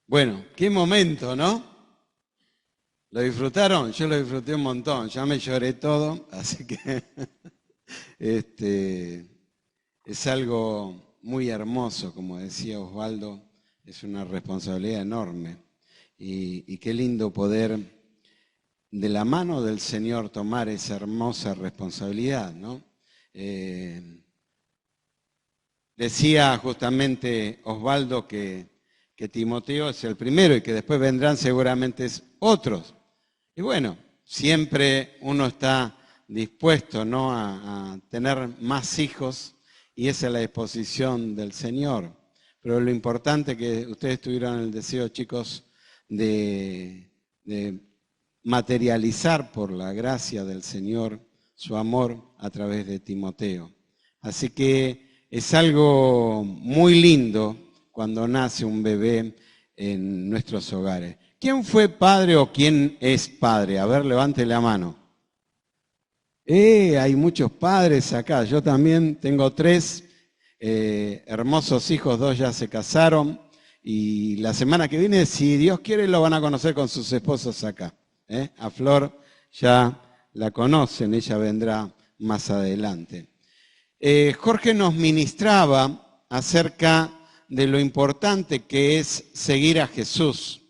Bueno, qué momento, ¿no? ¿Lo disfrutaron? Yo lo disfruté un montón, ya me lloré todo, así que este, es algo muy hermoso, como decía Osvaldo, es una responsabilidad enorme. Y qué lindo poder de la mano del Señor tomar esa hermosa responsabilidad, ¿no? Decía justamente Osvaldo que Timoteo es el primero y que después vendrán seguramente otros. Y bueno, siempre uno está dispuesto, ¿no?, a tener más hijos y esa es la disposición del Señor. Pero lo importante es que ustedes tuvieron el deseo, chicos, de materializar por la gracia del Señor su amor a través de Timoteo. Así que es algo muy lindo cuando nace un bebé en nuestros hogares. ¿Quién fue padre o quién es padre? A ver, levante la mano. Hay muchos padres acá. Yo también tengo 3 hermosos hijos, 2 ya se casaron y la semana que viene, si Dios quiere, lo van a conocer con sus esposos acá. A Flor ya la conocen, ella vendrá más adelante. Jorge nos ministraba acerca de lo importante que es seguir a Jesús.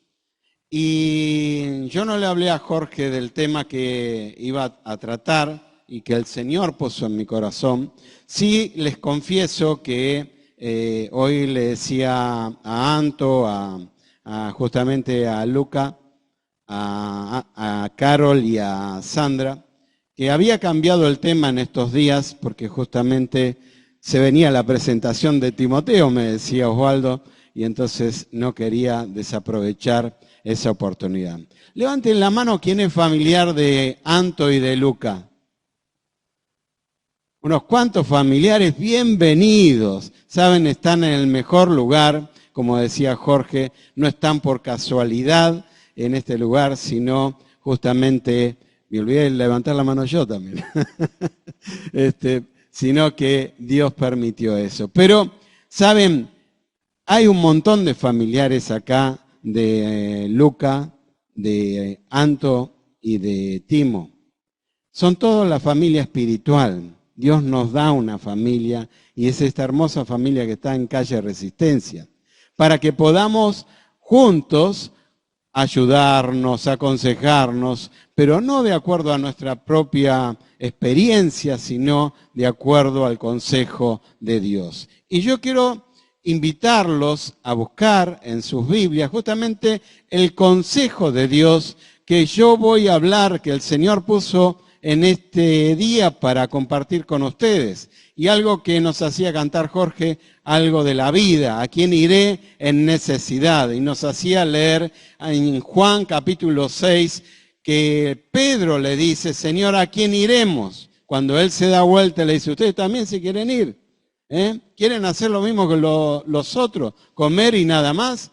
Y yo no le hablé a Jorge del tema que iba a tratar y que el Señor puso en mi corazón. Sí les confieso que hoy le decía a Anto, justamente a Luca, a Carol y a Sandra, que había cambiado el tema en estos días porque justamente se venía la presentación de Timoteo, me decía Osvaldo, y entonces no quería desaprovechar esa oportunidad. Levanten la mano quien es familiar de Anto y de Luca. Unos cuantos familiares, bienvenidos. Saben, están en el mejor lugar, como decía Jorge, no están por casualidad en este lugar, sino justamente, me olvidé de levantar la mano yo también, sino que Dios permitió eso. Pero, ¿saben? Hay un montón de familiares acá, de Luca, de Anto y de Timo. Son toda la familia espiritual. Dios nos da una familia y es esta hermosa familia que está en Calle Resistencia, para que podamos juntos ayudarnos, aconsejarnos, pero no de acuerdo a nuestra propia experiencia, sino de acuerdo al consejo de Dios. Y yo quiero invitarlos a buscar en sus Biblias justamente el consejo de Dios que yo voy a hablar, que el Señor puso en este día para compartir con ustedes. Y algo que nos hacía cantar Jorge, algo de la vida, a quién iré en necesidad. Y nos hacía leer en Juan capítulo 6 que Pedro le dice, Señor, ¿a quién iremos? Cuando él se da vuelta le dice, ustedes también se quieren ir. ¿Quieren hacer lo mismo que los otros? ¿Comer y nada más?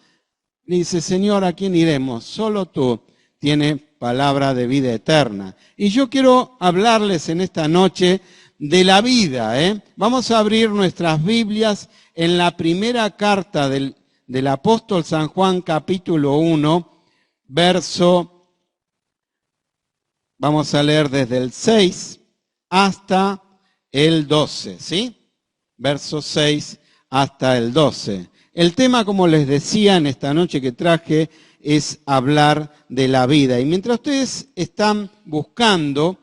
Le dice, Señor, ¿a quién iremos? Solo tú tienes palabra de vida eterna. Y yo quiero hablarles en esta noche de la vida. Vamos a abrir nuestras Biblias en la primera carta del apóstol San Juan, capítulo 1, verso, vamos a leer desde el 6 hasta el 12, ¿sí? Verso 6 hasta el 12. El tema, como les decía en esta noche que traje, es hablar de la vida. Y mientras ustedes están buscando,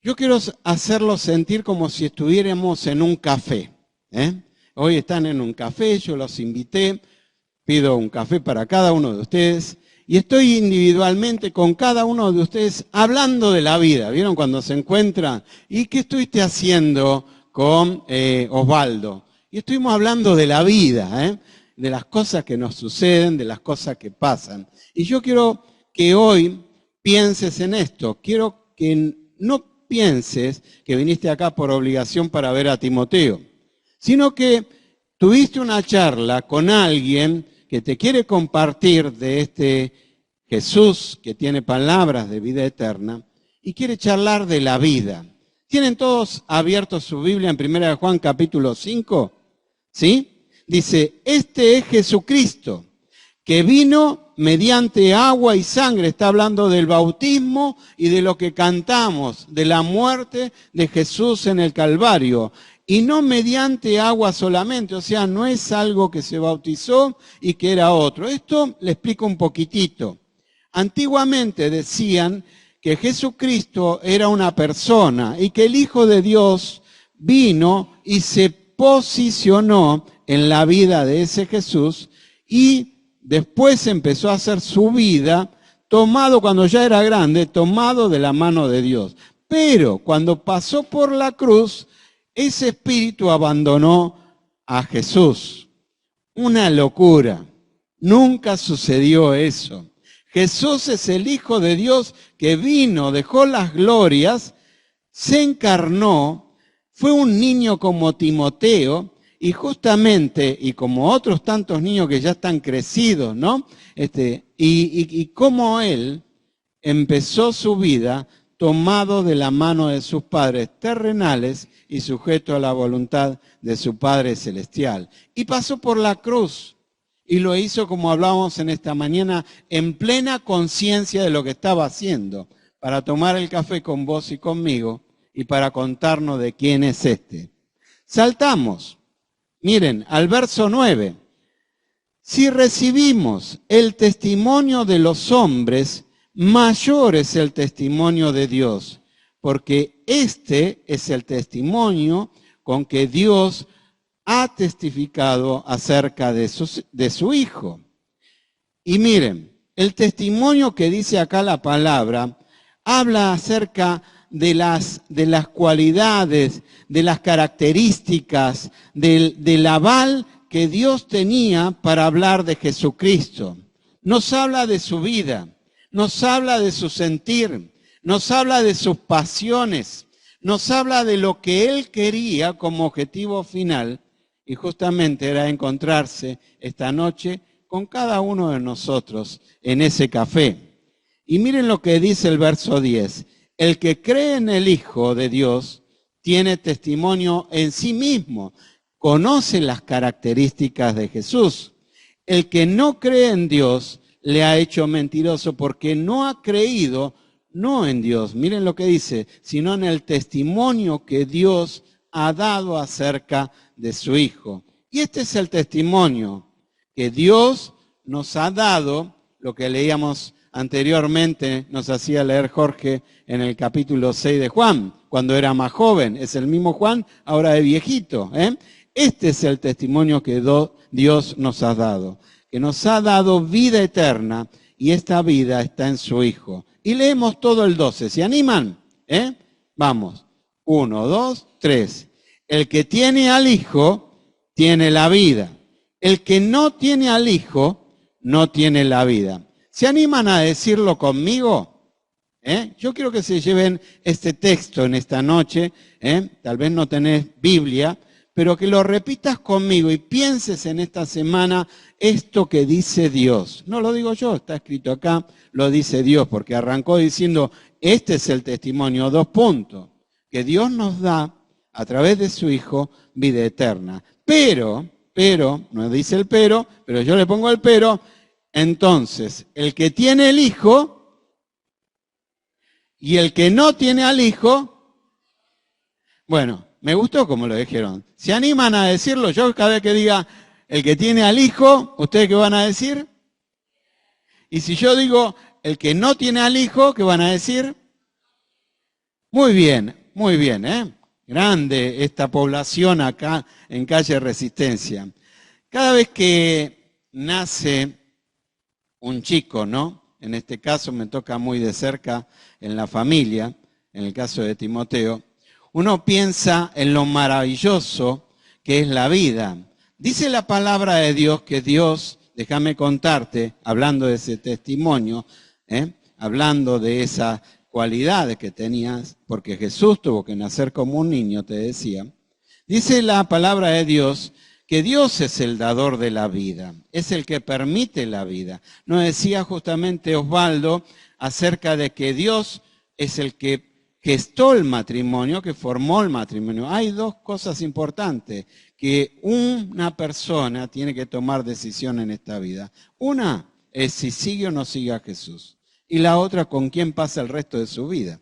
yo quiero hacerlos sentir como si estuviéramos en un café. Hoy están en un café, yo los invité, pido un café para cada uno de ustedes y estoy individualmente con cada uno de ustedes hablando de la vida. ¿Vieron cuando se encuentran? ¿Y qué estuviste haciendo con Osvaldo? Y estuvimos hablando de la vida, de las cosas que nos suceden, de las cosas que pasan. Y yo quiero que hoy pienses en esto. Quiero que no pienses que viniste acá por obligación para ver a Timoteo, sino que tuviste una charla con alguien que te quiere compartir de este Jesús que tiene palabras de vida eterna y quiere charlar de la vida. ¿Tienen todos abiertos su Biblia en 1 Juan capítulo 5? ¿Sí? Dice, este es Jesucristo, que vino mediante agua y sangre. Está hablando del bautismo y de lo que cantamos, de la muerte de Jesús en el Calvario. Y no mediante agua solamente, o sea, no es algo que se bautizó y que era otro. Esto le explico un poquitito. Antiguamente decían que Jesucristo era una persona y que el Hijo de Dios vino y se posicionó en la vida de ese Jesús y después empezó a hacer su vida tomado, cuando ya era grande, tomado de la mano de Dios. Pero cuando pasó por la cruz, ese espíritu abandonó a Jesús. Una locura. Nunca sucedió eso. Jesús es el Hijo de Dios que vino, dejó las glorias, se encarnó, fue un niño como Timoteo y justamente, y como otros tantos niños que ya están crecidos, ¿no? Y como él empezó su vida tomado de la mano de sus padres terrenales y sujeto a la voluntad de su Padre Celestial. Y pasó por la cruz y lo hizo, como hablábamos en esta mañana, en plena conciencia de lo que estaba haciendo, para tomar el café con vos y conmigo y para contarnos de quién es este. Saltamos, miren, al verso 9. Si recibimos el testimonio de los hombres, mayor es el testimonio de Dios, porque este es el testimonio con que Dios ha testificado acerca de su Hijo. Y miren, el testimonio que dice acá la palabra habla acerca de las cualidades, de las características, del aval que Dios tenía para hablar de Jesucristo. Nos habla de su vida. Nos habla de su sentir, nos habla de sus pasiones, nos habla de lo que Él quería como objetivo final y justamente era encontrarse esta noche con cada uno de nosotros en ese café. Y miren lo que dice el verso 10. El que cree en el Hijo de Dios tiene testimonio en sí mismo, conoce las características de Jesús. El que no cree en Dios le ha hecho mentiroso porque no ha creído, no en Dios, miren lo que dice, sino en el testimonio que Dios ha dado acerca de su Hijo. Y este es el testimonio que Dios nos ha dado, lo que leíamos anteriormente, nos hacía leer Jorge en el capítulo 6 de Juan, cuando era más joven, es el mismo Juan, ahora de viejito. Este es el testimonio que Dios nos ha dado, que nos ha dado vida eterna y esta vida está en su Hijo. Y leemos todo el 12. ¿Se animan? Vamos. 1, 2, 3. El que tiene al Hijo tiene la vida. El que no tiene al Hijo no tiene la vida. ¿Se animan a decirlo conmigo? Yo quiero que se lleven este texto en esta noche. Tal vez no tenés Biblia, pero que lo repitas conmigo y pienses en esta semana esto que dice Dios. No lo digo yo, está escrito acá, lo dice Dios, porque arrancó diciendo, este es el testimonio, 2 puntos, que Dios nos da a través de su Hijo vida eterna. Pero, no dice el pero yo le pongo el pero, entonces, el que tiene el Hijo y el que no tiene al Hijo, bueno, me gustó como lo dijeron. ¿Se animan a decirlo? Yo cada vez que diga el que tiene al Hijo, ¿ustedes qué van a decir? Y si yo digo el que no tiene al Hijo, ¿qué van a decir? Muy bien, Grande esta población acá en Calle Resistencia. Cada vez que nace un chico, ¿no? En este caso me toca muy de cerca en la familia, en el caso de Timoteo, uno piensa en lo maravilloso que es la vida. Dice la palabra de Dios que Dios, déjame contarte, hablando de ese testimonio, hablando de esas cualidades que tenías, porque Jesús tuvo que nacer como un niño, te decía. Dice la palabra de Dios que Dios es el dador de la vida, es el que permite la vida. Nos decía justamente Osvaldo acerca de que Dios es el que gestó el matrimonio, que formó el matrimonio. Hay dos cosas importantes que una persona tiene que tomar decisión en esta vida. Una es si sigue o no sigue a Jesús. Y la otra, con quién pasa el resto de su vida.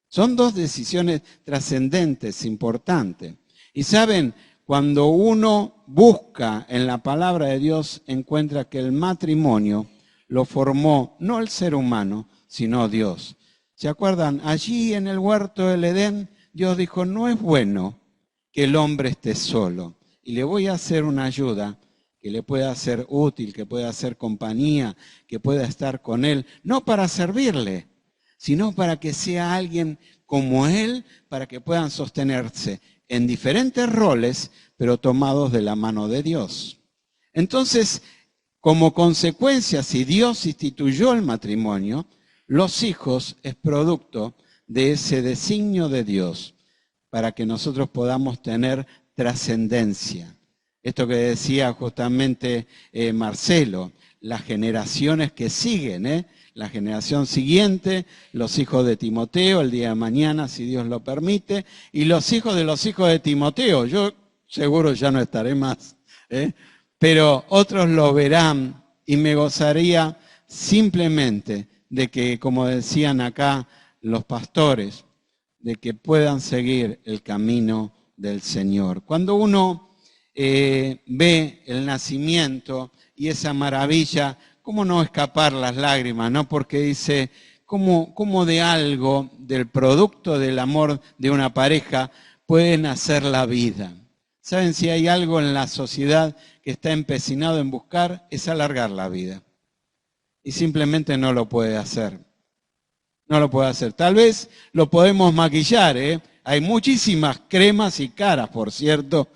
Son dos decisiones trascendentes, importantes. Y saben, cuando uno busca en la palabra de Dios, encuentra que el matrimonio lo formó no el ser humano, sino Dios. ¿Se acuerdan? Allí en el huerto del Edén, Dios dijo, no es bueno que el hombre esté solo. Y le voy a hacer una ayuda que le pueda ser útil, que pueda hacer compañía, que pueda estar con él, no para servirle, sino para que sea alguien como él, para que puedan sostenerse en diferentes roles, pero tomados de la mano de Dios. Entonces, como consecuencia, si Dios instituyó el matrimonio, los hijos es producto de ese designio de Dios para que nosotros podamos tener trascendencia. Esto que decía justamente Marcelo, las generaciones que siguen, la generación siguiente, los hijos de Timoteo, el día de mañana, si Dios lo permite, y los hijos de Timoteo. Yo seguro ya no estaré más, pero otros lo verán y me gozaría simplemente de que, como decían acá los pastores, de que puedan seguir el camino del Señor. Cuando uno ve el nacimiento y esa maravilla, ¿cómo no escapar las lágrimas? ¿No? Porque dice, ¿cómo de algo, del producto del amor de una pareja, puede nacer la vida? ¿Saben si hay algo en la sociedad que está empecinado en buscar? Es alargar la vida. Y simplemente no lo puede hacer. No lo puede hacer. Tal vez lo podemos maquillar, Hay muchísimas cremas y caras, por cierto,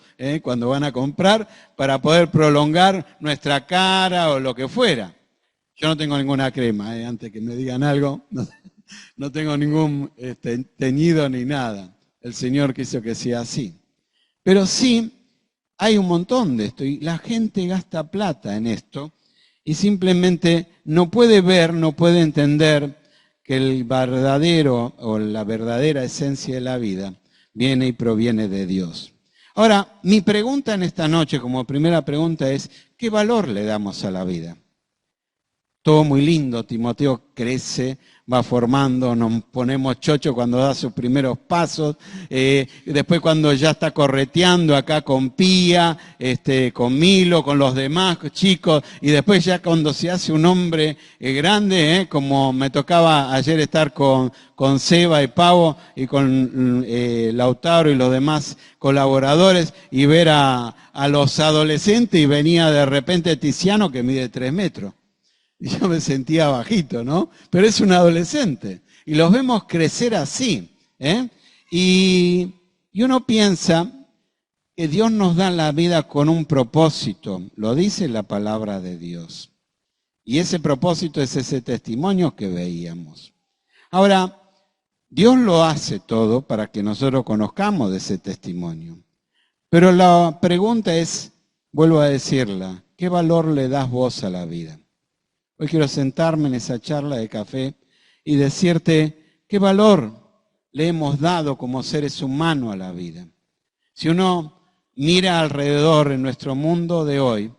cuando van a comprar, para poder prolongar nuestra cara o lo que fuera. Yo no tengo ninguna crema, antes que me digan algo, no tengo ningún teñido ni nada. El Señor quiso que sea así. Pero sí, hay un montón de esto y la gente gasta plata en esto y simplemente no puede ver, no puede entender que el verdadero o la verdadera esencia de la vida viene y proviene de Dios. Ahora, mi pregunta en esta noche, como primera pregunta, es, ¿qué valor le damos a la vida? Todo muy lindo, Timoteo crece, va formando, nos ponemos chocho cuando da sus primeros pasos, después cuando ya está correteando acá con Pía, con Milo, con los demás chicos, y después ya cuando se hace un hombre grande, como me tocaba ayer estar con Seba y Pavo y con Lautaro y los demás colaboradores y ver a los adolescentes y venía de repente Tiziano que mide 3 metros. Y yo me sentía bajito, ¿no? Pero es un adolescente. Y los vemos crecer así. Y uno piensa que Dios nos da la vida con un propósito. Lo dice la palabra de Dios. Y ese propósito es ese testimonio que veíamos. Ahora, Dios lo hace todo para que nosotros conozcamos de ese testimonio. Pero la pregunta es, vuelvo a decirla, ¿qué valor le das vos a la vida? Hoy quiero sentarme en esa charla de café y decirte qué valor le hemos dado como seres humanos a la vida. Si uno mira alrededor en nuestro mundo de hoy,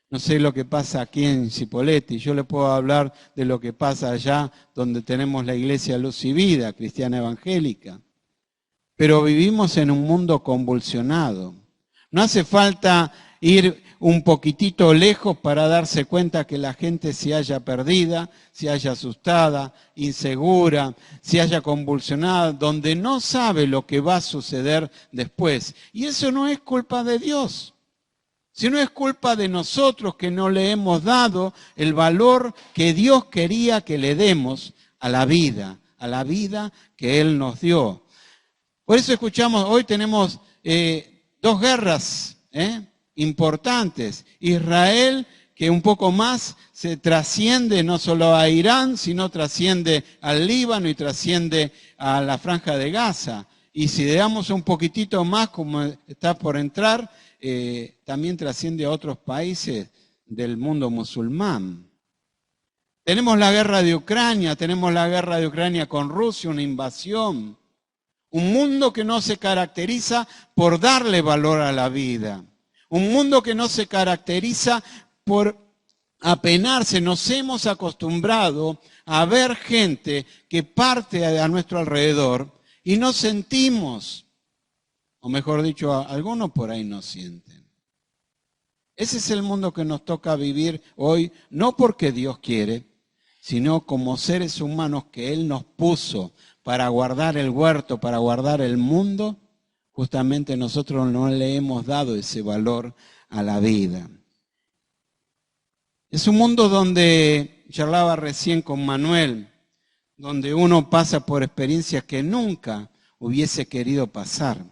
no sé lo que pasa aquí en Cipolletti, yo le puedo hablar de lo que pasa allá donde tenemos la iglesia Luz y Vida, cristiana evangélica, pero vivimos en un mundo convulsionado. No hace falta ir un poquitito lejos para darse cuenta que la gente se haya perdida, se haya asustada, insegura, se haya convulsionada, donde no sabe lo que va a suceder después. Y eso no es culpa de Dios, sino es culpa de nosotros que no le hemos dado el valor que Dios quería que le demos a la vida que Él nos dio. Por eso escuchamos, hoy tenemos 2 guerras, importantes. Israel, que un poco más se trasciende no solo a Irán, sino trasciende al Líbano y trasciende a la Franja de Gaza. Y si le damos un poquitito más, como está por entrar, también trasciende a otros países del mundo musulmán. Tenemos la guerra de Ucrania, tenemos la guerra de Ucrania con Rusia, una invasión. Un mundo que no se caracteriza por darle valor a la vida. Un mundo que no se caracteriza por apenarse. Nos hemos acostumbrado a ver gente que parte a nuestro alrededor y no sentimos, o mejor dicho, algunos por ahí no sienten. Ese es el mundo que nos toca vivir hoy, no porque Dios quiere, sino como seres humanos que Él nos puso para guardar el huerto, para guardar el mundo. Justamente nosotros no le hemos dado ese valor a la vida. Es un mundo donde, charlaba recién con Manuel, donde uno pasa por experiencias que nunca hubiese querido pasar.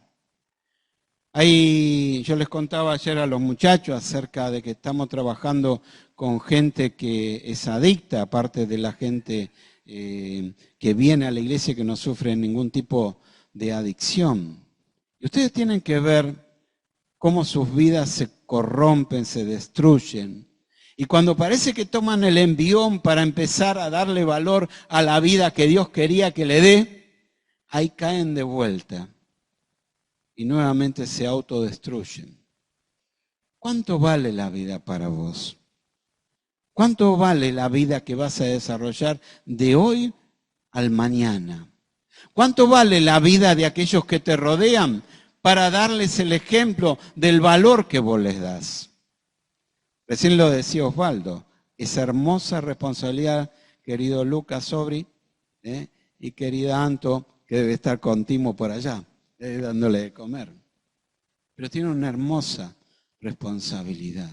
Yo les contaba ayer a los muchachos acerca de que estamos trabajando con gente que es adicta, aparte de la gente que viene a la iglesia que no sufre ningún tipo de adicción. Y ustedes tienen que ver cómo sus vidas se corrompen, se destruyen. Y cuando parece que toman el envión para empezar a darle valor a la vida que Dios quería que le dé, ahí caen de vuelta y nuevamente se autodestruyen. ¿Cuánto vale la vida para vos? ¿Cuánto vale la vida que vas a desarrollar de hoy al mañana? ¿Cuánto vale la vida de aquellos que te rodean para darles el ejemplo del valor que vos les das? Recién lo decía Osvaldo, esa hermosa responsabilidad, querido Lucas Sobri, y querida Anto, que debe estar con Timo por allá, dándole de comer. Pero tiene una hermosa responsabilidad.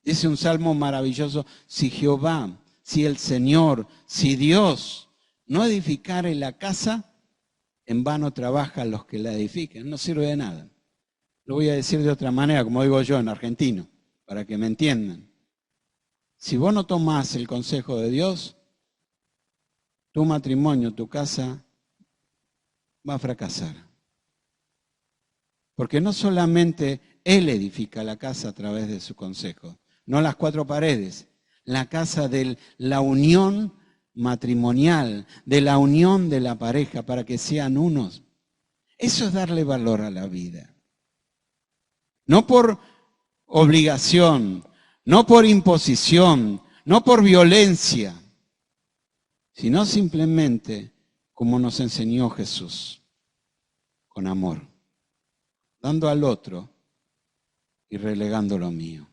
Dice un salmo maravilloso, si Jehová, si el Señor, si Dios no edificare la casa, en vano trabajan los que la edifican, no sirve de nada. Lo voy a decir de otra manera, como digo yo en argentino, para que me entiendan. Si vos no tomás el consejo de Dios, tu matrimonio, tu casa, va a fracasar. Porque no solamente Él edifica la casa a través de su consejo, no las cuatro paredes, la casa de la unión matrimonial, de la unión de la pareja para que sean unos. Eso es darle valor a la vida. No por obligación, no por imposición, no por violencia, sino simplemente como nos enseñó Jesús, con amor, dando al otro y relegando lo mío,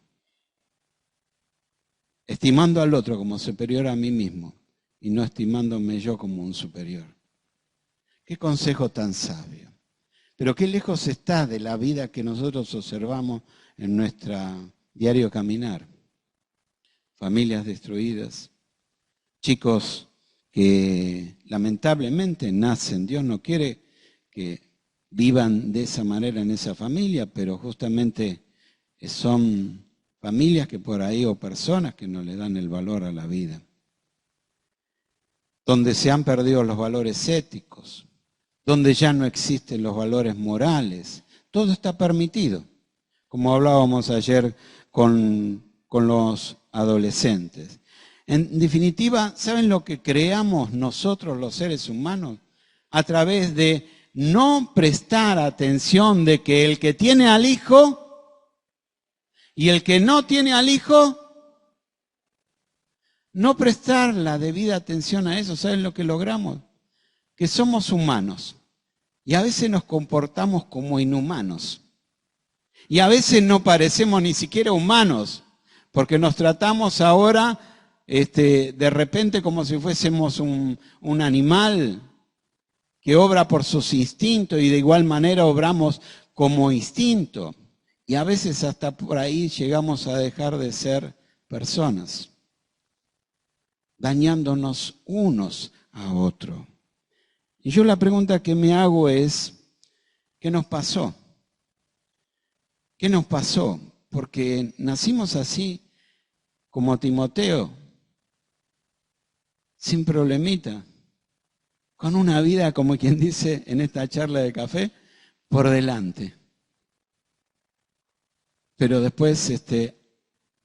estimando al otro como superior a mí mismo y no estimándome yo como un superior. Qué consejo tan sabio. Pero qué lejos está de la vida que nosotros observamos en nuestro diario caminar. Familias destruidas, chicos que lamentablemente nacen. Dios no quiere que vivan de esa manera en esa familia, pero justamente son familias que por ahí o personas que no le dan el valor a la vida. Donde se han perdido los valores éticos, donde ya no existen los valores morales. Todo está permitido, como hablábamos ayer con los adolescentes. En definitiva, ¿saben lo que creamos nosotros los seres humanos? A través de no prestar atención de que el que tiene al hijo y el que no tiene al hijo, no prestar la debida atención a eso. ¿Saben lo que logramos? Que somos humanos y a veces nos comportamos como inhumanos y a veces no parecemos ni siquiera humanos porque nos tratamos ahora de repente como si fuésemos un animal que obra por sus instintos y de igual manera obramos como instinto y a veces hasta por ahí llegamos a dejar de ser personas, dañándonos unos a otros. Y yo la pregunta que me hago es, ¿qué nos pasó? ¿Qué nos pasó? Porque nacimos así, como Timoteo, sin problemita, con una vida, como quien dice en esta charla de café, por delante. Pero después,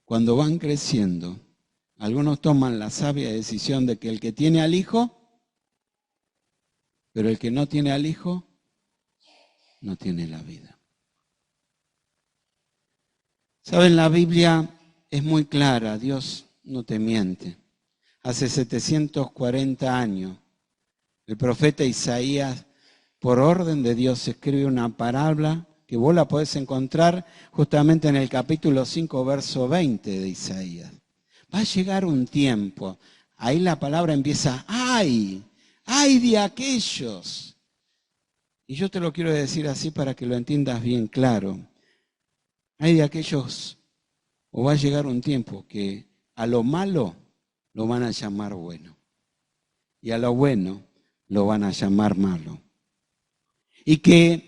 cuando van creciendo, Algunos toman la sabia decisión de que el que tiene al hijo, pero el que no tiene al hijo, no tiene la vida. Saben, la Biblia es muy clara, Dios no te miente. Hace 740 años, el profeta Isaías, por orden de Dios, escribe una parábola que vos la podés encontrar justamente en el capítulo 5, verso 20 de Isaías. Va a llegar un tiempo, ahí la palabra empieza, ¡ay! ¡Ay de aquellos! Y yo te lo quiero decir así para que lo entiendas bien claro. ¡Ay de aquellos! O va a llegar un tiempo que a lo malo lo van a llamar bueno. Y a lo bueno lo van a llamar malo. Y que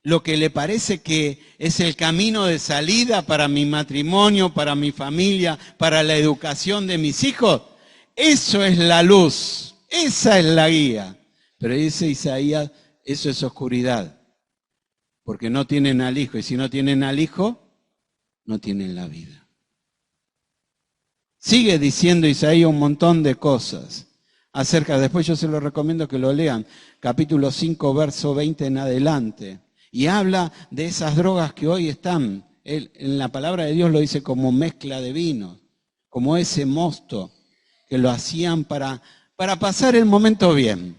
lo que le parece que es el camino de salida para mi matrimonio, para mi familia, para la educación de mis hijos, eso es la luz, esa es la guía. Pero dice Isaías, eso es oscuridad, porque no tienen al hijo, y si no tienen al hijo, no tienen la vida. Sigue diciendo Isaías un montón de cosas acerca, después yo se lo recomiendo que lo lean, capítulo 5, verso 20 en adelante, y habla de esas drogas que hoy están, en la palabra de Dios lo dice como mezcla de vinos, como ese mosto que lo hacían para pasar el momento bien,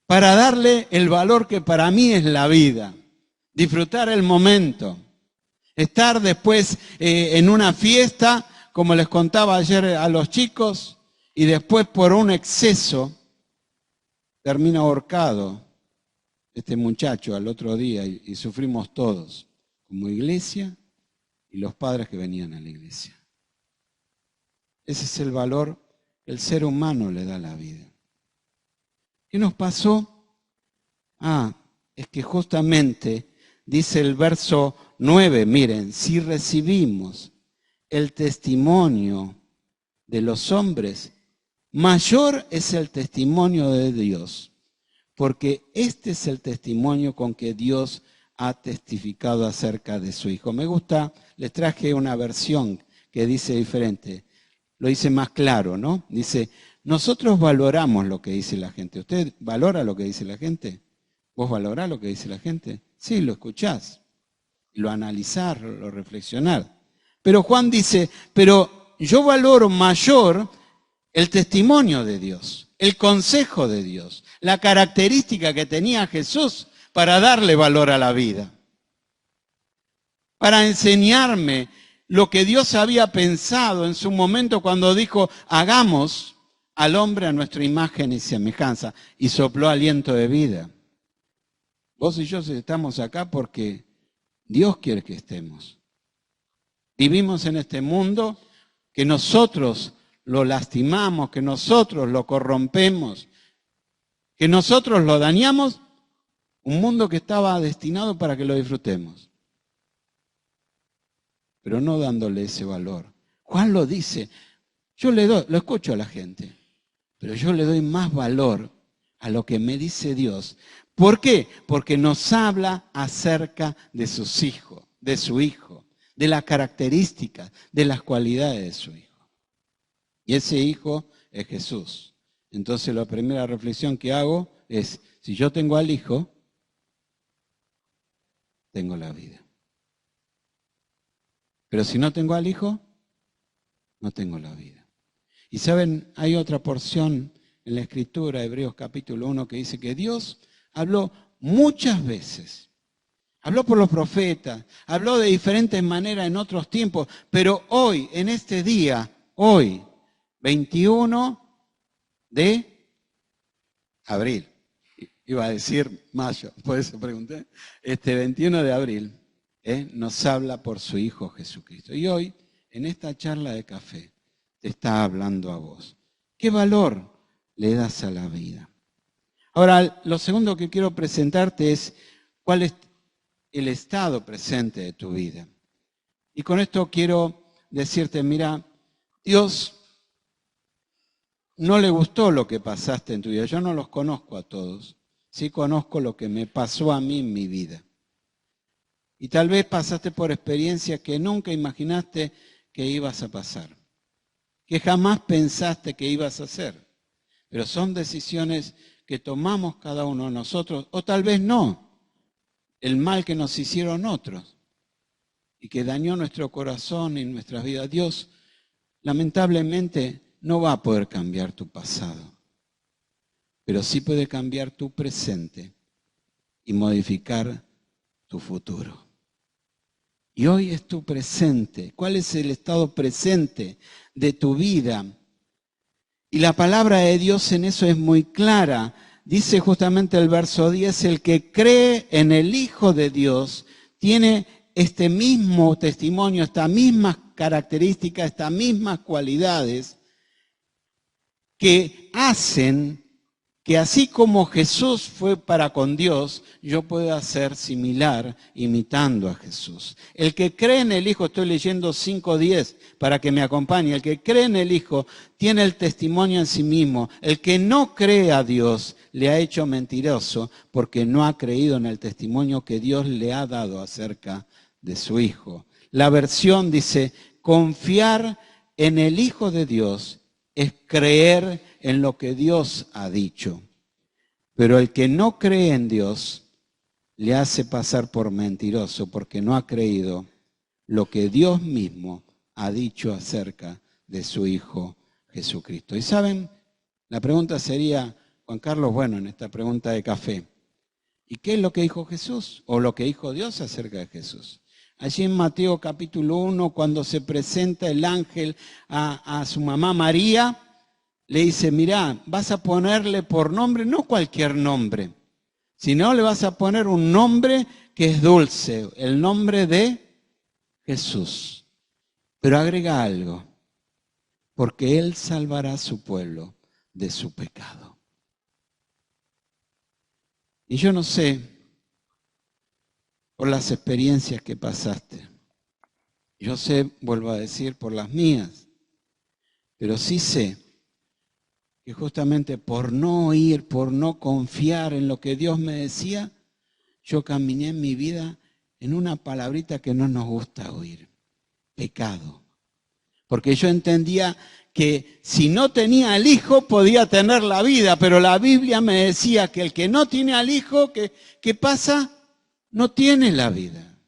para darle el valor que para mí es la vida, disfrutar el momento, estar después en una fiesta, como les contaba ayer a los chicos, y después por un exceso termina ahorcado este muchacho al otro día y sufrimos todos, como iglesia y los padres que venían a la iglesia. Ese es el valor que el ser humano le da a la vida. ¿Qué nos pasó? Es que justamente dice el verso 9, miren, si recibimos el testimonio de los hombres, mayor es el testimonio de Dios, porque este es el testimonio con que Dios ha testificado acerca de su Hijo. Me gusta, les traje una versión que dice diferente, lo dice más claro, ¿no? Dice, nosotros valoramos lo que dice la gente. ¿Usted valora lo que dice la gente? ¿Vos valorás lo que dice la gente? Sí, lo escuchás, lo analizás, lo reflexionás. Pero Juan dice, pero yo valoro mayor el testimonio de Dios, el consejo de Dios, la característica que tenía Jesús para darle valor a la vida, para enseñarme lo que Dios había pensado en su momento cuando dijo, hagamos al hombre a nuestra imagen y semejanza, y sopló aliento de vida. Vos y yo estamos acá porque Dios quiere que estemos. Vivimos en este mundo que nosotros lo lastimamos, que nosotros lo corrompemos, que nosotros lo dañamos, un mundo que estaba destinado para que lo disfrutemos, pero no dándole ese valor. Juan lo dice, yo le doy, lo escucho a la gente, pero yo le doy más valor a lo que me dice Dios. ¿Por qué? Porque nos habla acerca de sus hijos, de su hijo, de las características, de las cualidades de su hijo. Y ese hijo es Jesús. Entonces la primera reflexión que hago es, si yo tengo al hijo, tengo la vida. Pero si no tengo al hijo, no tengo la vida. Y saben, hay otra porción en la Escritura, Hebreos capítulo 1, que dice que Dios habló muchas veces. Habló por los profetas, habló de diferentes maneras en otros tiempos, pero hoy, en este día, hoy, 21 de abril, iba a decir mayo, por eso pregunté, 21 de abril, nos habla por su Hijo Jesucristo. Y hoy, en esta charla de café, te está hablando a vos. ¿Qué valor le das a la vida? Ahora, lo segundo que quiero presentarte es cuál es el estado presente de tu vida. Y con esto quiero decirte, mira, Dios no le gustó lo que pasaste en tu vida. Yo no los conozco a todos. Sí conozco lo que me pasó a mí en mi vida. Y tal vez pasaste por experiencias que nunca imaginaste que ibas a pasar. que jamás pensaste que ibas a hacer. Pero son decisiones que tomamos cada uno de nosotros, o tal vez no, el mal que nos hicieron otros y que dañó nuestro corazón y nuestras vidas. Dios, lamentablemente, no va a poder cambiar tu pasado, pero sí puede cambiar tu presente y modificar tu futuro. Y hoy es tu presente. ¿Cuál es el estado presente de tu vida? Y la palabra de Dios en eso es muy clara. Dice justamente el verso 10, el que cree en el Hijo de Dios tiene este mismo testimonio, estas mismas características, estas mismas cualidades que hacen que así como Jesús fue para con Dios, yo pueda ser similar imitando a Jesús. El que cree en el Hijo, estoy leyendo 5:10 para que me acompañe, el que cree en el Hijo tiene el testimonio en sí mismo. El que no cree a Dios le ha hecho mentiroso porque no ha creído en el testimonio que Dios le ha dado acerca de su Hijo. La versión dice, confiar en el Hijo de Dios es creer en lo que Dios ha dicho. Pero el que no cree en Dios le hace pasar por mentiroso porque no ha creído lo que Dios mismo ha dicho acerca de su Hijo Jesucristo. Y saben, la pregunta sería, Juan Carlos, bueno, en esta pregunta de café, ¿y qué es lo que dijo Jesús o lo que dijo Dios acerca de Jesús? Allí en Mateo capítulo 1, cuando se presenta el ángel a su mamá María, le dice, mirá, vas a ponerle por nombre, no cualquier nombre, sino le vas a poner un nombre que es dulce, el nombre de Jesús. Pero agrega algo, porque Él salvará a su pueblo de su pecado. Y yo no sé, por las experiencias que pasaste, yo sé, vuelvo a decir, por las mías, pero sí sé que justamente por no oír, por no confiar en lo que Dios me decía, yo caminé en mi vida en una palabrita que no nos gusta oír, pecado. Porque yo entendía que si no tenía al Hijo podía tener la vida, pero la Biblia me decía que el que no tiene al Hijo, ¿qué pasa? No tiene la vida.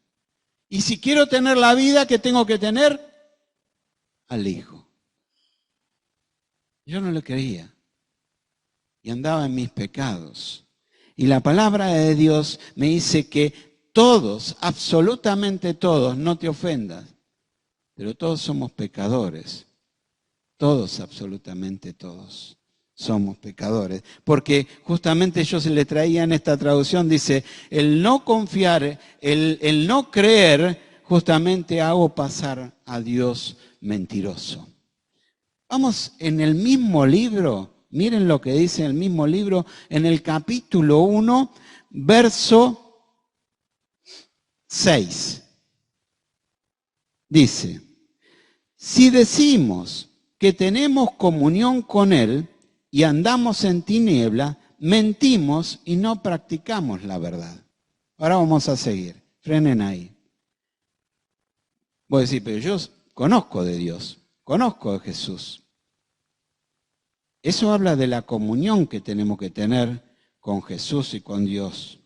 Y si quiero tener la vida, ¿qué tengo que tener? Al Hijo. Yo no lo creía y andaba en mis pecados. Y la palabra de Dios me dice que todos, absolutamente todos, no te ofendas, pero todos somos pecadores. Todos, absolutamente todos, somos pecadores. Porque justamente yo se le traía en esta traducción, dice, el no confiar, el no creer, justamente hago pasar a Dios mentiroso. Vamos en el mismo libro, miren lo que dice en el mismo libro, en el capítulo 1, verso 6. Dice, si decimos que tenemos comunión con Él y andamos en tiniebla, mentimos y no practicamos la verdad. Ahora vamos a seguir, frenen ahí. Voy a decir, pero yo conozco de Dios. Conozco a Jesús. Eso habla de la comunión que tenemos que tener con Jesús y con Dios.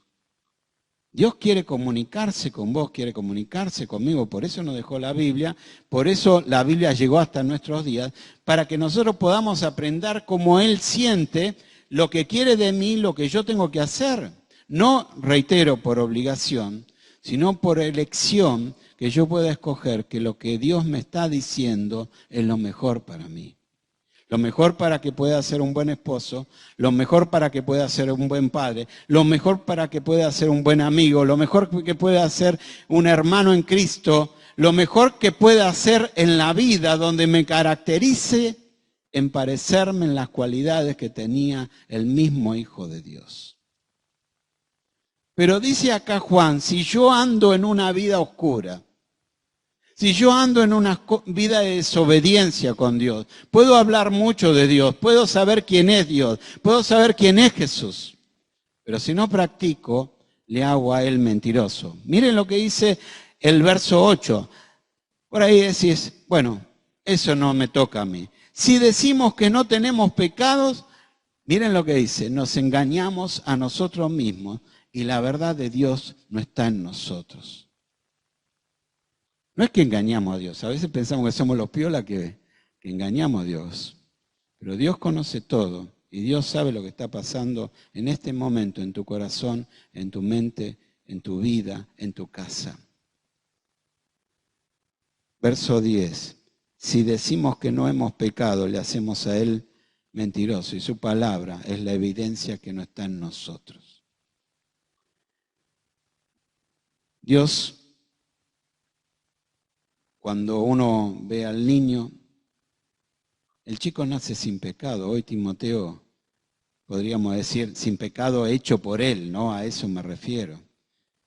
Dios quiere comunicarse con vos, quiere comunicarse conmigo, por eso nos dejó la Biblia, por eso la Biblia llegó hasta nuestros días, para que nosotros podamos aprender cómo Él siente, lo que quiere de mí, lo que yo tengo que hacer. No, reitero, por obligación, sino por elección, que yo pueda escoger que lo que Dios me está diciendo es lo mejor para mí. Lo mejor para que pueda ser un buen esposo, lo mejor para que pueda ser un buen padre, lo mejor para que pueda ser un buen amigo, lo mejor que pueda ser un hermano en Cristo, lo mejor que pueda hacer en la vida donde me caracterice en parecerme en las cualidades que tenía el mismo Hijo de Dios. Pero dice acá Juan, si yo ando en una vida oscura, si yo ando en una vida de desobediencia con Dios, puedo hablar mucho de Dios, puedo saber quién es Dios, puedo saber quién es Jesús, pero si no practico, le hago a Él mentiroso. Miren lo que dice el verso 8. Por ahí decís, bueno, eso no me toca a mí. Si decimos que no tenemos pecados, miren lo que dice, nos engañamos a nosotros mismos y la verdad de Dios no está en nosotros. No es que engañamos a Dios, a veces pensamos que somos los piolas que engañamos a Dios, pero Dios conoce todo y Dios sabe lo que está pasando en este momento en tu corazón, en tu mente, en tu vida, en tu casa. Verso 10. Si decimos que no hemos pecado, le hacemos a Él mentiroso y su palabra es la evidencia que no está en nosotros. Dios, cuando uno ve al niño, el chico nace sin pecado. Hoy Timoteo, podríamos decir, sin pecado hecho por él, ¿no? A eso me refiero.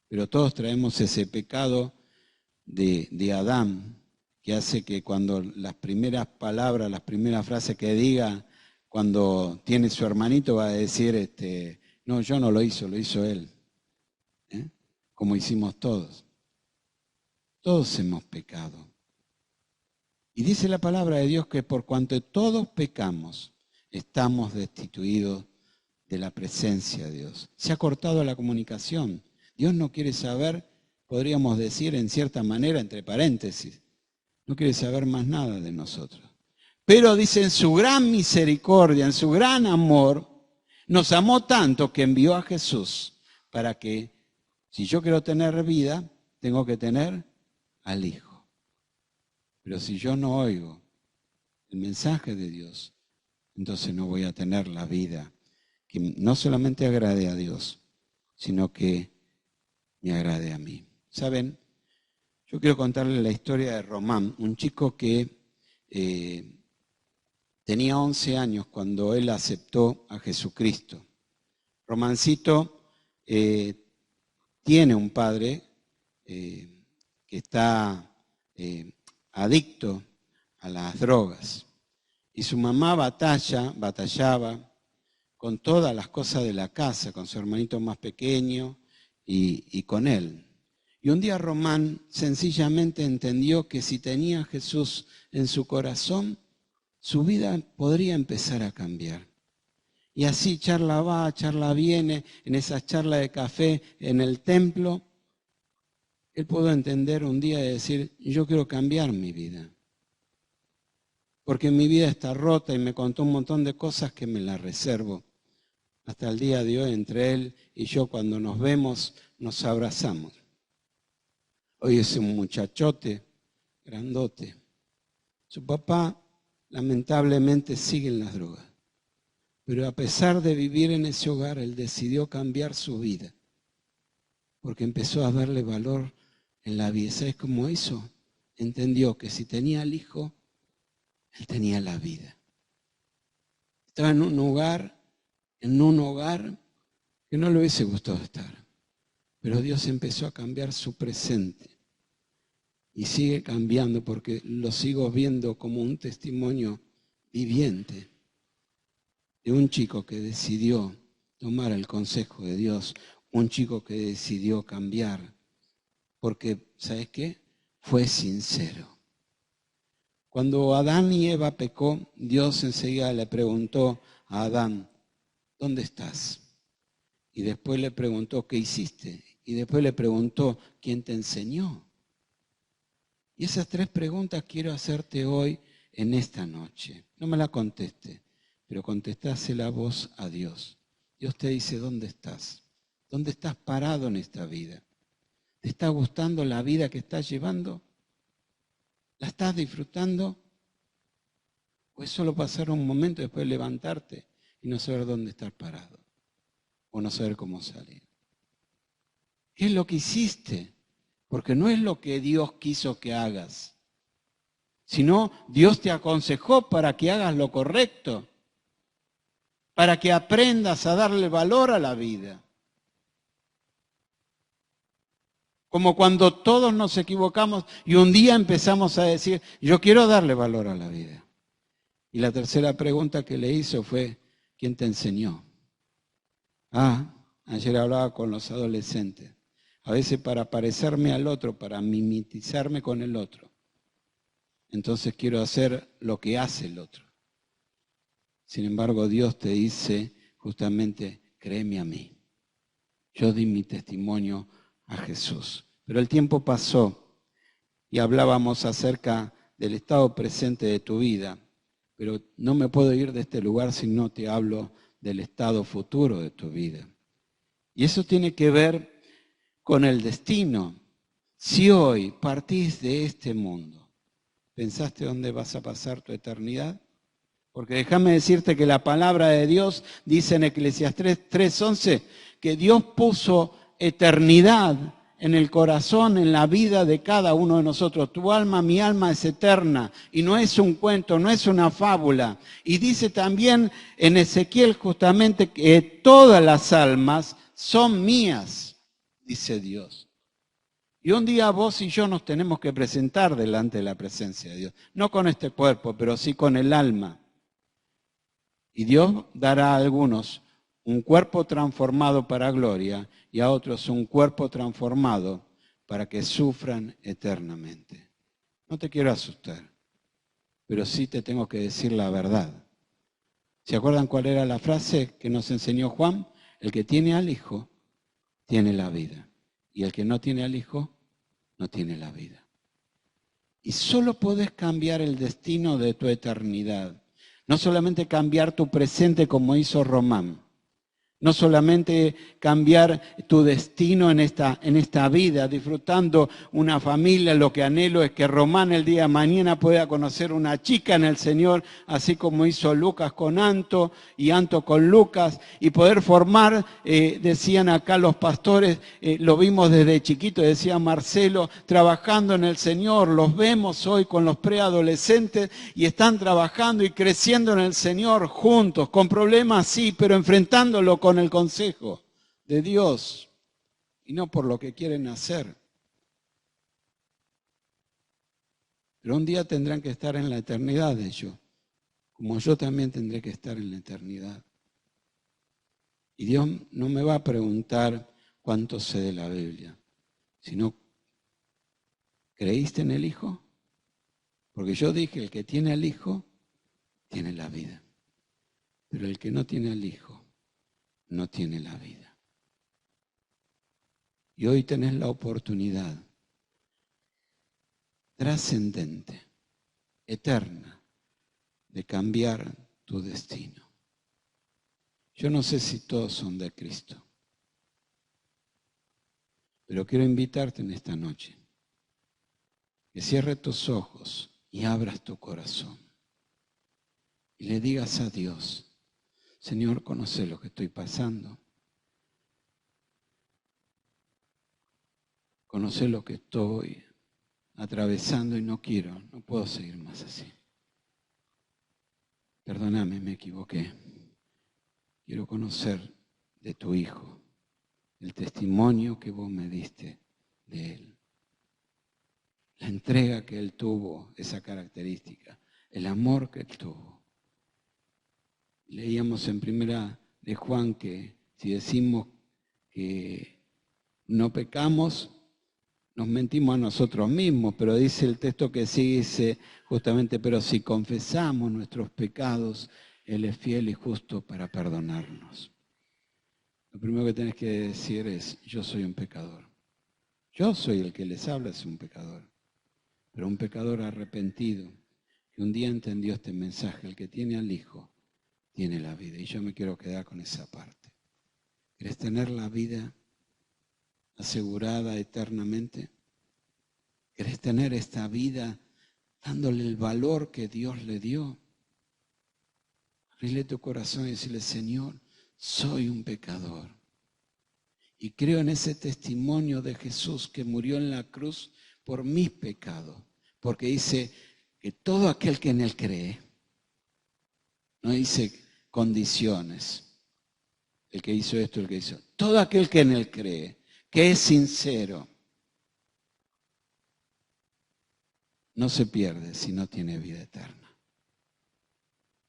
Pero todos traemos ese pecado de Adán, que hace que cuando las primeras palabras, las primeras frases que diga, cuando tiene su hermanito va a decir, no, yo no lo hizo él. Como hicimos todos. Todos hemos pecado. Y dice la palabra de Dios que por cuanto todos pecamos, estamos destituidos de la presencia de Dios. Se ha cortado la comunicación. Dios no quiere saber, podríamos decir en cierta manera, entre paréntesis, no quiere saber más nada de nosotros. Pero dice, en su gran misericordia, en su gran amor, nos amó tanto que envió a Jesús para que, si yo quiero tener vida, tengo que tener al Hijo. Pero si yo no oigo el mensaje de Dios, entonces no voy a tener la vida que no solamente agrade a Dios, sino que me agrade a mí. ¿Saben? Yo quiero contarles la historia de Román, un chico que tenía 11 años cuando él aceptó a Jesucristo. Romancito tiene un padre que está adicto a las drogas. Y su mamá batallaba con todas las cosas de la casa, con su hermanito más pequeño y con él. Y un día Román sencillamente entendió que si tenía a Jesús en su corazón, su vida podría empezar a cambiar. Y así charla va, charla viene, en esas charlas de café en el templo, él pudo entender un día y decir, yo quiero cambiar mi vida. Porque mi vida está rota y me contó un montón de cosas que me las reservo. Hasta el día de hoy, entre él y yo, cuando nos vemos, nos abrazamos. Hoy es un muchachote, grandote. Su papá, lamentablemente, sigue en las drogas. Pero a pesar de vivir en ese hogar, él decidió cambiar su vida. Porque empezó a darle valor en la vida. ¿Sabes cómo hizo? Entendió que si tenía al hijo, él tenía la vida. Estaba en un hogar que no le hubiese gustado estar. Pero Dios empezó a cambiar su presente. Y sigue cambiando porque lo sigo viendo como un testimonio viviente de un chico que decidió tomar el consejo de Dios, un chico que decidió cambiar, porque, ¿sabes qué? Fue sincero. Cuando Adán y Eva pecó, Dios enseguida le preguntó a Adán, ¿dónde estás? Y después le preguntó, ¿qué hiciste? Y después le preguntó, ¿quién te enseñó? Y esas 3 preguntas quiero hacerte hoy en esta noche. No me la conteste, pero contestásela vos a Dios. Dios te dice, ¿dónde estás? ¿Dónde estás parado en esta vida? ¿Te está gustando la vida que estás llevando? ¿La estás disfrutando? ¿O es solo pasar un momento y después levantarte y no saber dónde estar parado? O no saber cómo salir. ¿Qué es lo que hiciste? Porque no es lo que Dios quiso que hagas, sino Dios te aconsejó para que hagas lo correcto, para que aprendas a darle valor a la vida. Como cuando todos nos equivocamos y un día empezamos a decir, yo quiero darle valor a la vida. Y la tercera pregunta que le hizo fue, ¿quién te enseñó? Ayer hablaba con los adolescentes. A veces para parecerme al otro, para mimetizarme con el otro. Entonces quiero hacer lo que hace el otro. Sin embargo, Dios te dice justamente, créeme a mí. Yo di mi testimonio a Jesús. Pero el tiempo pasó y hablábamos acerca del estado presente de tu vida. Pero no me puedo ir de este lugar si no te hablo del estado futuro de tu vida. Y eso tiene que ver con el destino. Si hoy partís de este mundo, ¿pensaste dónde vas a pasar tu eternidad? Porque déjame decirte que la palabra de Dios dice en Eclesiastés 3:11 que Dios puso eternidad en el corazón, en la vida de cada uno de nosotros. Tu alma, mi alma es eterna y no es un cuento, no es una fábula. Y dice también en Ezequiel justamente que todas las almas son mías, dice Dios. Y un día vos y yo nos tenemos que presentar delante de la presencia de Dios. No con este cuerpo, pero sí con el alma. Y Dios dará a algunos un cuerpo transformado para gloria y a otros un cuerpo transformado para que sufran eternamente. No te quiero asustar, pero sí te tengo que decir la verdad. ¿Se acuerdan cuál era la frase que nos enseñó Juan? El que tiene al Hijo tiene la vida. Y el que no tiene al Hijo no tiene la vida. Y solo podés cambiar el destino de tu eternidad. No solamente cambiar tu presente como hizo Román. No solamente cambiar tu destino en esta vida, disfrutando una familia, lo que anhelo es que Román el día de mañana pueda conocer una chica en el Señor, así como hizo Lucas con Anto y Anto con Lucas, y poder formar, decían acá los pastores, lo vimos desde chiquito, decía Marcelo, trabajando en el Señor, los vemos hoy con los preadolescentes y están trabajando y creciendo en el Señor juntos, con problemas sí, pero enfrentándolo con el consejo de Dios y no por lo que quieren hacer. Pero un día tendrán que estar en la eternidad ellos, como yo también tendré que estar en la eternidad. Y Dios no me va a preguntar cuánto sé de la Biblia, sino, ¿creíste en el Hijo? Porque yo dije, el que tiene al Hijo, tiene la vida. Pero el que no tiene al Hijo, no tiene la vida. Y hoy tenés la oportunidad trascendente, eterna, de cambiar tu destino. Yo no sé si todos son de Cristo, pero quiero invitarte en esta noche que cierres tus ojos y abras tu corazón y le digas a Dios, Señor, conoce lo que estoy pasando, conoce lo que estoy atravesando y no puedo seguir más así. Perdóname, me equivoqué. Quiero conocer de tu Hijo el testimonio que vos me diste de Él. La entrega que Él tuvo, esa característica, el amor que Él tuvo. Leíamos en primera de Juan que si decimos que no pecamos, nos mentimos a nosotros mismos, pero dice el texto que sigue, dice justamente, pero si confesamos nuestros pecados, Él es fiel y justo para perdonarnos. Lo primero que tenés que decir es, yo soy un pecador. Yo soy el que les habla, es un pecador. Pero un pecador arrepentido, que un día entendió este mensaje, el que tiene al Hijo, tiene la vida. Y yo me quiero quedar con esa parte. ¿Querés tener la vida asegurada eternamente? ¿Querés tener esta vida dándole el valor que Dios le dio? Abrile tu corazón y decirle, Señor, soy un pecador. Y creo en ese testimonio de Jesús que murió en la cruz por mis pecados. Porque dice que todo aquel que en Él cree, no dice condiciones, el que hizo esto, el que hizo. Todo aquel que en Él cree, que es sincero, no se pierde si no tiene vida eterna.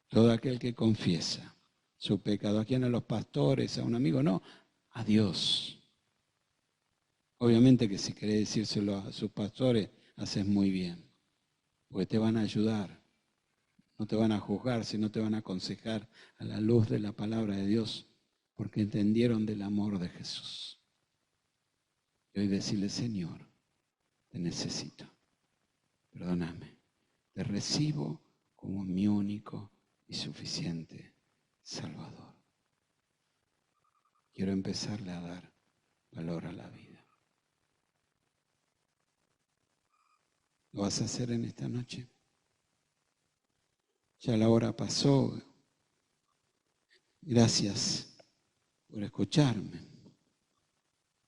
Todo aquel que confiesa su pecado, ¿a quién? A los pastores, a un amigo, no, a Dios. Obviamente que si querés decírselo a sus pastores, haces muy bien, porque te van a ayudar. no te van a juzgar, sino te van a aconsejar a la luz de la palabra de Dios, porque entendieron del amor de Jesús. Y hoy decirle, Señor, te necesito, perdóname, te recibo como mi único y suficiente Salvador. Quiero empezarle a dar valor a la vida. ¿Lo vas a hacer en esta noche? Ya la hora pasó. Gracias por escucharme.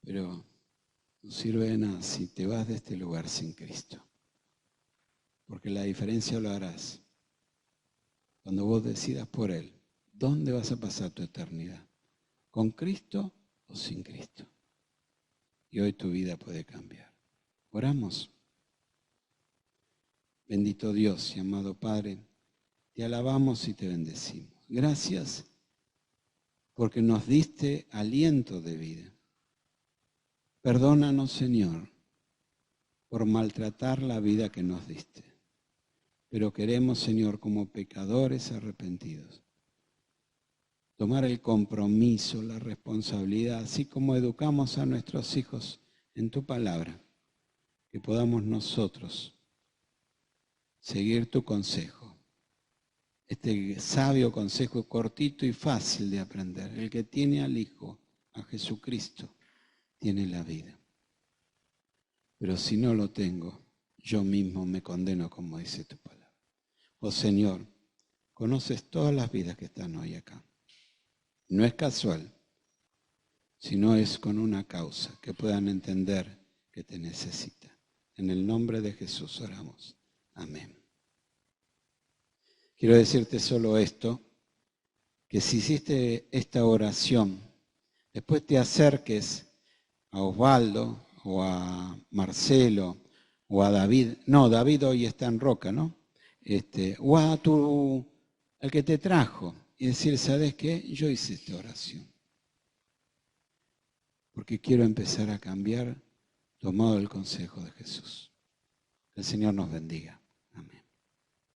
Pero no sirve de nada si te vas de este lugar sin Cristo. Porque la diferencia lo harás cuando vos decidas por Él. ¿Dónde vas a pasar tu eternidad? ¿Con Cristo o sin Cristo? Y hoy tu vida puede cambiar. Oramos. Bendito Dios y amado Padre, te alabamos y te bendecimos. Gracias porque nos diste aliento de vida. Perdónanos, Señor, por maltratar la vida que nos diste. Pero queremos, Señor, como pecadores arrepentidos, tomar el compromiso, la responsabilidad, así como educamos a nuestros hijos en tu palabra, que podamos nosotros seguir tu consejo. Este sabio consejo cortito y fácil de aprender. El que tiene al Hijo, a Jesucristo, tiene la vida. Pero si no lo tengo, yo mismo me condeno, como dice tu palabra. Oh Señor, conoces todas las vidas que están hoy acá. No es casual, sino es con una causa, que puedan entender que te necesitan. En el nombre de Jesús oramos. Amén. Quiero decirte solo esto, que si hiciste esta oración, después te acerques a Osvaldo o a Marcelo o a David. No, David hoy está en Roca, ¿no? O a al que te trajo y decir, ¿sabes qué? Yo hice esta oración. Porque quiero empezar a cambiar tomado el consejo de Jesús. Que el Señor nos bendiga.